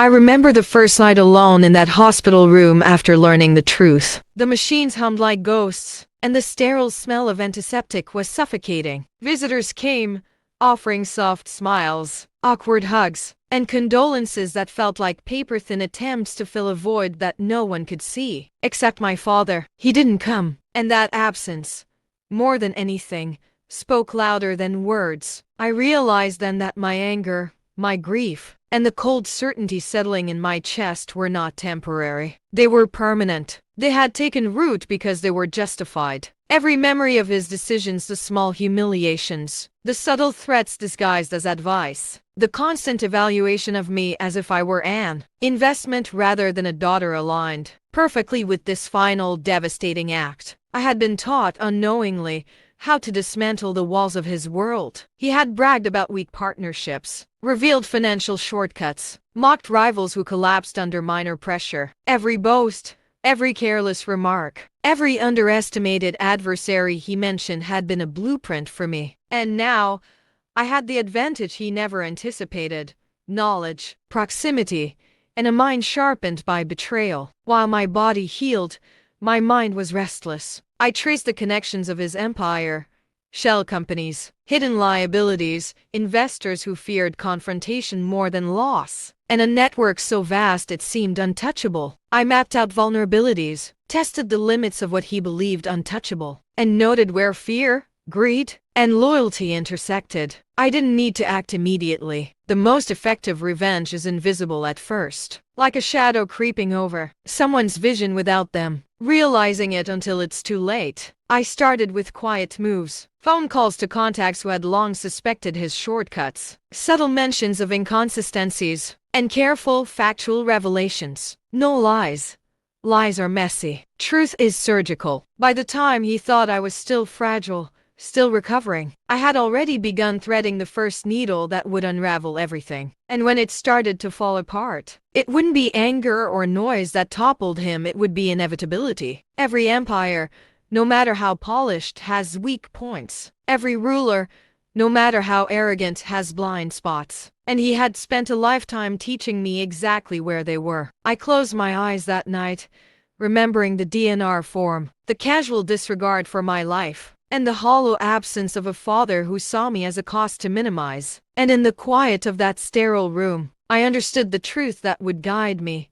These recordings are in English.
I remember the first night alone in that hospital room after learning the truth. The machines hummed like ghosts, and the sterile smell of antiseptic was suffocating. Visitors came, offering soft smiles, awkward hugs, and condolences that felt like paper-thin attempts to fill a void that no one could see. Except my father. He didn't come, and that absence, more than anything, spoke louder than words. I realized then that my anger, my grief, and the cold certainty settling in my chest were not temporary. They were permanent. They had taken root because they were justified. Every memory of his decisions, the small humiliations, the subtle threats disguised as advice, the constant evaluation of me as if I were an investment rather than a daughter aligned perfectly with this final devastating act. I had been taught unknowingly how to dismantle the walls of his world. He had bragged about weak partnerships, revealed financial shortcuts, mocked rivals who collapsed under minor pressure. Every boast, every careless remark, every underestimated adversary he mentioned had been a blueprint for me. And now, I had the advantage he never anticipated: knowledge, proximity, and a mind sharpened by betrayal. While my body healed, my mind was restless. I traced the connections of his empire: shell companies, hidden liabilities, investors who feared confrontation more than loss, and a network so vast it seemed untouchable. I mapped out vulnerabilities, tested the limits of what he believed untouchable, and noted where fear, greed, and loyalty intersected. I didn't need to act immediately. The most effective revenge is invisible at first, like a shadow creeping over someone's vision without them realizing it until it's too late. I started with quiet moves, phone calls to contacts who had long suspected his shortcuts, subtle mentions of inconsistencies, and careful, factual revelations. No lies. Lies are messy. Truth is surgical. By the time he thought I was still fragile, still recovering, I had already begun threading the first needle that would unravel everything. And when it started to fall apart, it wouldn't be anger or noise that toppled him, it would be inevitability. Every empire, no matter how polished, has weak points. Every ruler, no matter how arrogant, has blind spots. And he had spent a lifetime teaching me exactly where they were. I closed my eyes that night, remembering the DNR form, the casual disregard for my life, and the hollow absence of a father who saw me as a cost to minimize. And in the quiet of that sterile room, I understood the truth that would guide me.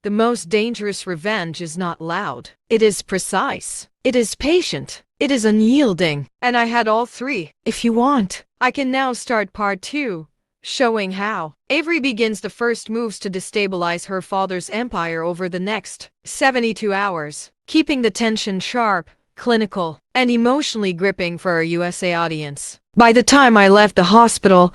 The most dangerous revenge is not loud. It is precise. It is patient. It is unyielding. And I had all three. If you want, I can now start part 2, showing how Avery begins the first moves to destabilize her father's empire over the next 72 hours, keeping the tension sharp, clinical, and emotionally gripping for our USA audience. By the time I left the hospital,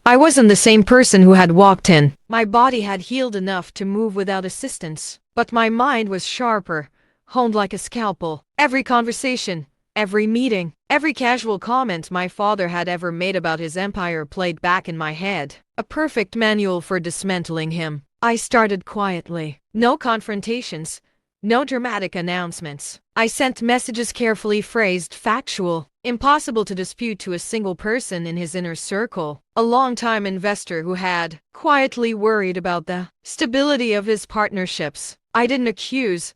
I wasn't the same person who had walked in. My body had healed enough to move without assistance, but my mind was sharper, honed like a scalpel. Every conversation, every meeting, every casual comment my father had ever made about his empire played back in my head. A perfect manual for dismantling him. I started quietly. No confrontations. No dramatic announcements. I sent messages carefully phrased, factual, impossible to dispute, to a single person in his inner circle, a long-time investor who had quietly worried about the stability of his partnerships. I didn't accuse.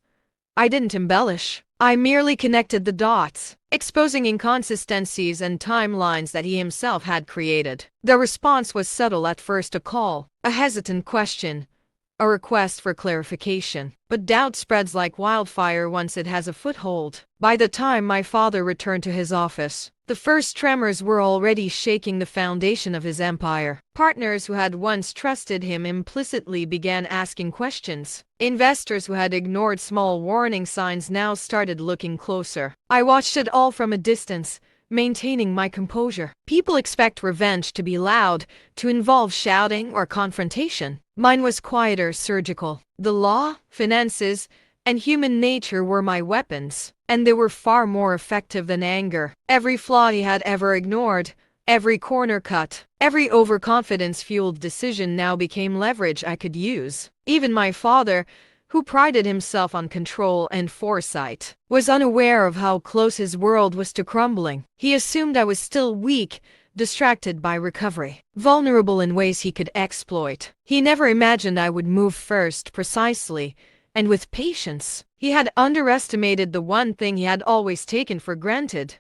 I didn't embellish. I merely connected the dots, exposing inconsistencies and timelines that he himself had created. The response was subtle at first: a call, a hesitant question, a request for clarification. But doubt spreads like wildfire once it has a foothold. By the time my father returned to his office, the first tremors were already shaking the foundation of his empire. Partners who had once trusted him implicitly began asking questions. Investors who had ignored small warning signs now started looking closer. I watched it all from a distance, maintaining my composure. People expect revenge to be loud, to involve shouting or confrontation. Mine was quieter, surgical. The law, finances, and human nature were my weapons, and they were far more effective than anger. Every flaw he had ever ignored, every corner cut, every overconfidence-fueled decision now became leverage I could use. Even my father, who prided himself on control and foresight, was unaware of how close his world was to crumbling. He assumed I was still weak, distracted by recovery, vulnerable in ways he could exploit. He never imagined I would move first, precisely, and with patience. He had underestimated the one thing he had always taken for granted: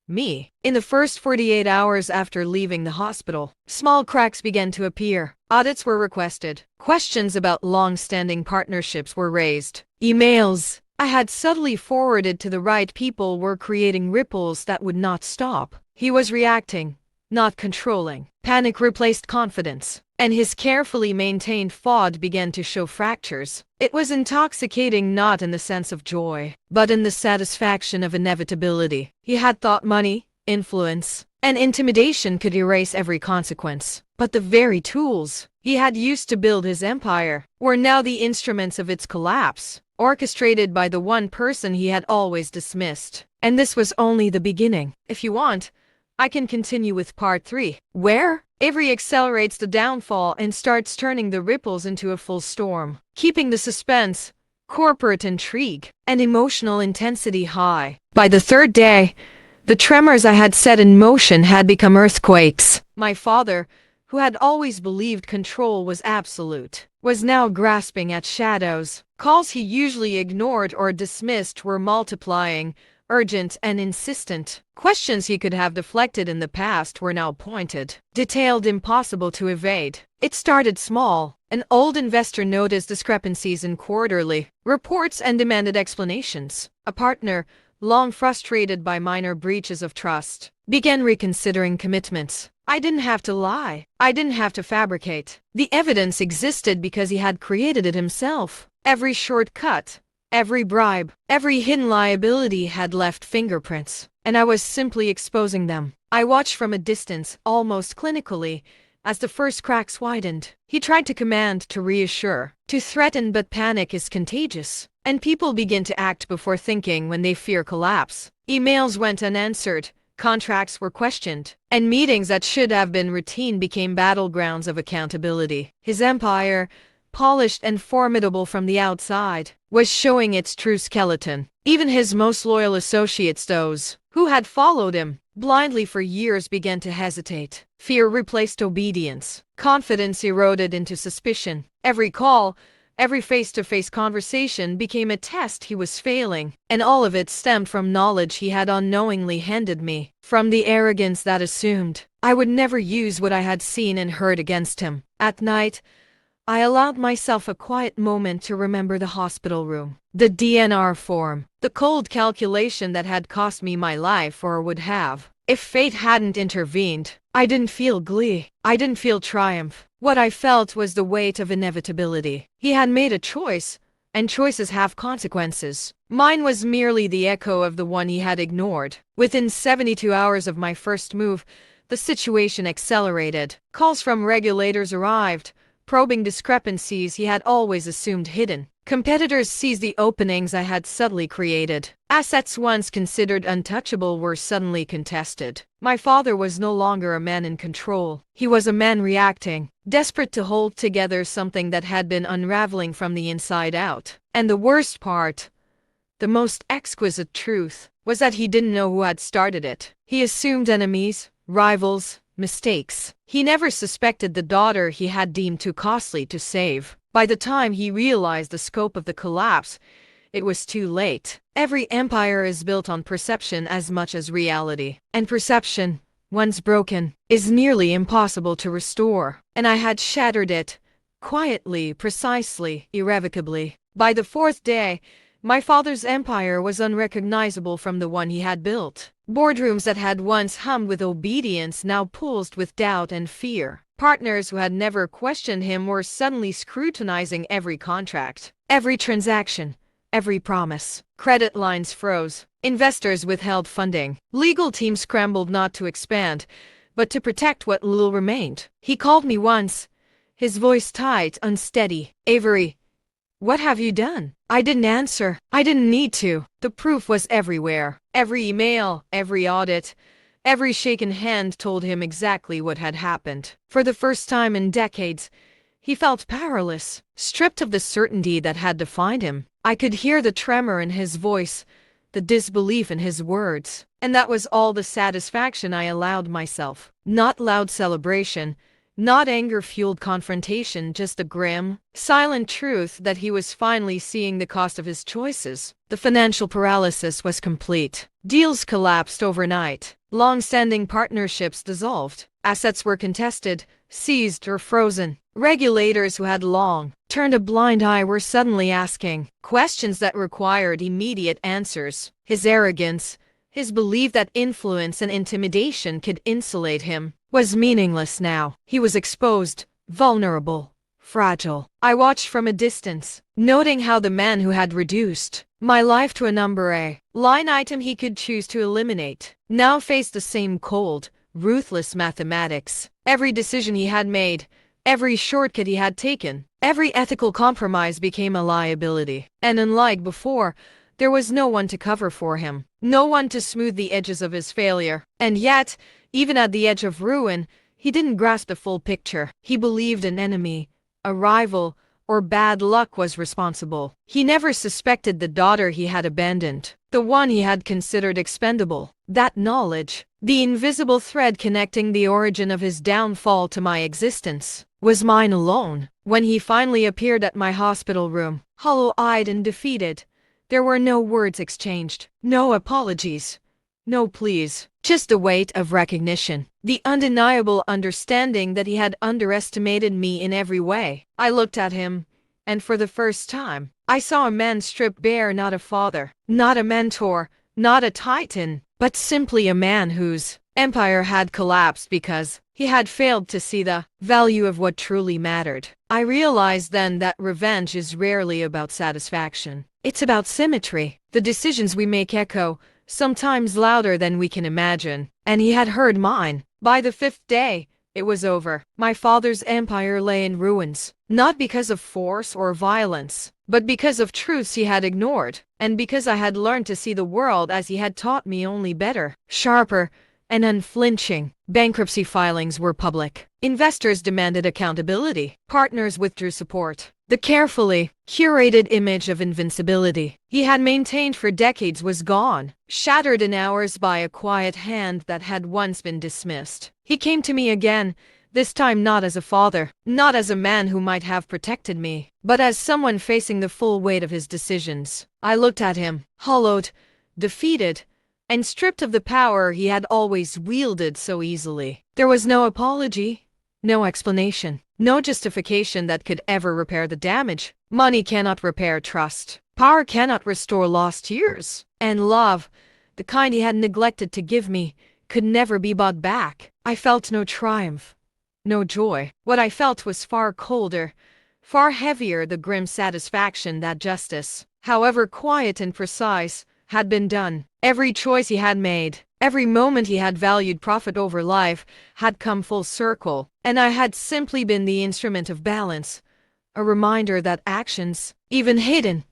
me. In the first 48 hours after leaving the hospital, small cracks began to appear. Audits were requested. Questions about long-standing partnerships were raised. Emails I had subtly forwarded to the right people were creating ripples that would not stop. He was reacting, not controlling. Panic replaced confidence, and his carefully maintained FOD began to show fractures. It was intoxicating, not in the sense of joy, but in the satisfaction of inevitability. He had thought money, influence, and intimidation could erase every consequence. But the very tools he had used to build his empire were now the instruments of its collapse, orchestrated by the one person he had always dismissed. And this was only the beginning. If you want, I can continue with part 3, where Avery accelerates the downfall and starts turning the ripples into a full storm, keeping the suspense, corporate intrigue, and emotional intensity high. By the third day, the tremors I had set in motion had become earthquakes. My father, who had always believed control was absolute, was now grasping at shadows. Calls he usually ignored or dismissed were multiplying, urgent and insistent. Questions he could have deflected in the past were now pointed, detailed, impossible to evade. It started small. An old investor noticed discrepancies in quarterly reports and demanded explanations. A partner, long frustrated by minor breaches of trust, began reconsidering commitments. I didn't have to lie. I didn't have to fabricate. The evidence existed because he had created it himself. Every shortcut, every bribe, every hidden liability had left fingerprints, and I was simply exposing them. I watched from a distance, almost clinically, as the first cracks widened. He tried to command, to reassure, to threaten, but panic is contagious, and people begin to act before thinking when they fear collapse. Emails went unanswered, contracts were questioned, and meetings that should have been routine became battlegrounds of accountability. His empire, polished and formidable from the outside, was showing its true skeleton. Even his most loyal associates, those who had followed him blindly for years, began to hesitate. Fear replaced obedience. Confidence eroded into suspicion. Every call, every face-to-face conversation became a test he was failing, and all of it stemmed from knowledge he had unknowingly handed me, from the arrogance that assumed I would never use what I had seen and heard against him. At night, I allowed myself a quiet moment to remember the hospital room, the DNR form, the cold calculation that had cost me my life, or would have, if fate hadn't intervened. I didn't feel glee. I didn't feel triumph. What I felt was the weight of inevitability. He had made a choice, and choices have consequences. Mine was merely the echo of the one he had ignored. Within 72 hours of my first move, the situation accelerated. Calls from regulators arrived, probing discrepancies he had always assumed hidden. Competitors seized the openings I had subtly created. Assets once considered untouchable were suddenly contested. My father was no longer a man in control. He was a man reacting, desperate to hold together something that had been unraveling from the inside out. And the worst part, the most exquisite truth, was that he didn't know who had started it. He assumed enemies, rivals, mistakes. He never suspected the daughter he had deemed too costly to save. By the time he realized the scope of the collapse, it was too late. Every empire is built on perception as much as reality, and perception, once broken, is nearly impossible to restore. And I had shattered it, quietly, precisely, irrevocably. By the fourth day, my father's empire was unrecognizable from the one he had built. Boardrooms that had once hummed with obedience now pulsed with doubt and fear. Partners who had never questioned him were suddenly scrutinizing every contract, every transaction, every promise. Credit lines froze. Investors withheld funding. Legal teams scrambled not to expand, but to protect what little remained. He called me once, his voice tight, unsteady. "Avery, what have you done?" I didn't answer. I didn't need to. The proof was everywhere. Every email, every audit, every shaken hand told him exactly what had happened. For the first time in decades, he felt powerless, stripped of the certainty that had defined him. I could hear the tremor in his voice, the disbelief in his words. And that was all the satisfaction I allowed myself. Not loud celebration, not anger-fueled confrontation, just the grim, silent truth that he was finally seeing the cost of his choices. The financial paralysis was complete. Deals collapsed overnight. Long-standing partnerships dissolved. Assets were contested, seized, or frozen. Regulators who had long turned a blind eye were suddenly asking questions that required immediate answers. His arrogance, his belief that influence and intimidation could insulate him, was meaningless now. He was exposed, vulnerable, fragile. I watched from a distance, noting how the man who had reduced my life to a number A line item he could choose to eliminate now faced the same cold, ruthless mathematics. Every decision he had made, every shortcut he had taken, every ethical compromise became a liability. And unlike before, there was no one to cover for him, no one to smooth the edges of his failure. And yet, even at the edge of ruin, he didn't grasp the full picture. He believed an enemy, a rival, or bad luck was responsible. He never suspected the daughter he had abandoned, the one he had considered expendable. That knowledge, the invisible thread connecting the origin of his downfall to my existence, was mine alone. When he finally appeared at my hospital room, hollow-eyed and defeated, there were no words exchanged, no apologies, no pleas, just the weight of recognition, the undeniable understanding that he had underestimated me in every way. I looked at him, and for the first time, I saw a man stripped bare, not a father, not a mentor, not a titan, but simply a man whose empire had collapsed because he had failed to see the value of what truly mattered. I realized then that revenge is rarely about satisfaction. It's about symmetry. The decisions we make echo, sometimes louder than we can imagine. And he had heard mine. By the 5th day, it was over. My father's empire lay in ruins, not because of force or violence, but because of truths he had ignored, and because I had learned to see the world as he had taught me, only better, sharper, and unflinching. Bankruptcy filings were public. Investors demanded accountability. Partners withdrew support. The carefully curated image of invincibility he had maintained for decades was gone, shattered in hours by a quiet hand that had once been dismissed. He came to me again, this time not as a father, not as a man who might have protected me, but as someone facing the full weight of his decisions. I looked at him, hollowed, defeated, and stripped of the power he had always wielded so easily. There was no apology, no explanation, no justification that could ever repair the damage. Money cannot repair trust. Power cannot restore lost years. And love, the kind he had neglected to give me, could never be bought back. I felt no triumph, no joy. What I felt was far colder, far heavier, the grim satisfaction that justice, however quiet and precise, had been done. Every choice he had made, every moment he had valued profit over life, had come full circle, and I had simply been the instrument of balance, a reminder that actions, even hidden,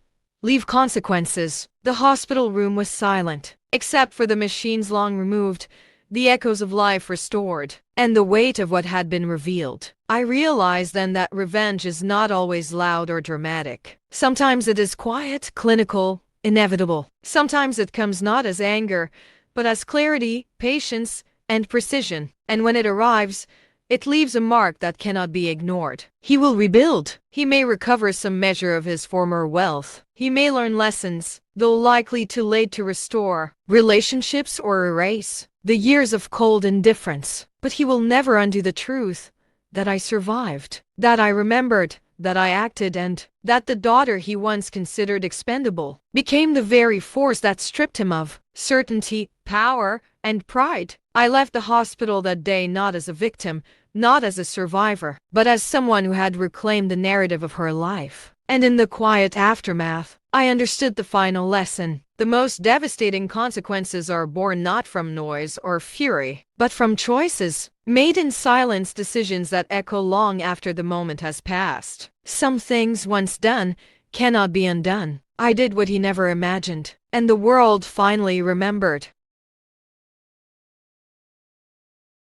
leave consequences. The hospital room was silent, except for the machines long removed, the echoes of life restored, and the weight of what had been revealed. I realized then that revenge is not always loud or dramatic. Sometimes it is quiet, clinical, inevitable. Sometimes it comes not as anger, but as clarity, patience, and precision. And when it arrives, it leaves a mark that cannot be ignored. He will rebuild. He may recover some measure of his former wealth. He may learn lessons, though likely too late to restore relationships or erase the years of cold indifference. But he will never undo the truth that I survived, that I remembered, that I acted, and that the daughter he once considered expendable became the very force that stripped him of certainty, power, and pride. I left the hospital that day not as a victim, not as a survivor, but as someone who had reclaimed the narrative of her life. And in the quiet aftermath, I understood the final lesson. The most devastating consequences are born not from noise or fury, but from choices made in silence, decisions that echo long after the moment has passed. Some things once done cannot be undone. I did what he never imagined, and the world finally remembered.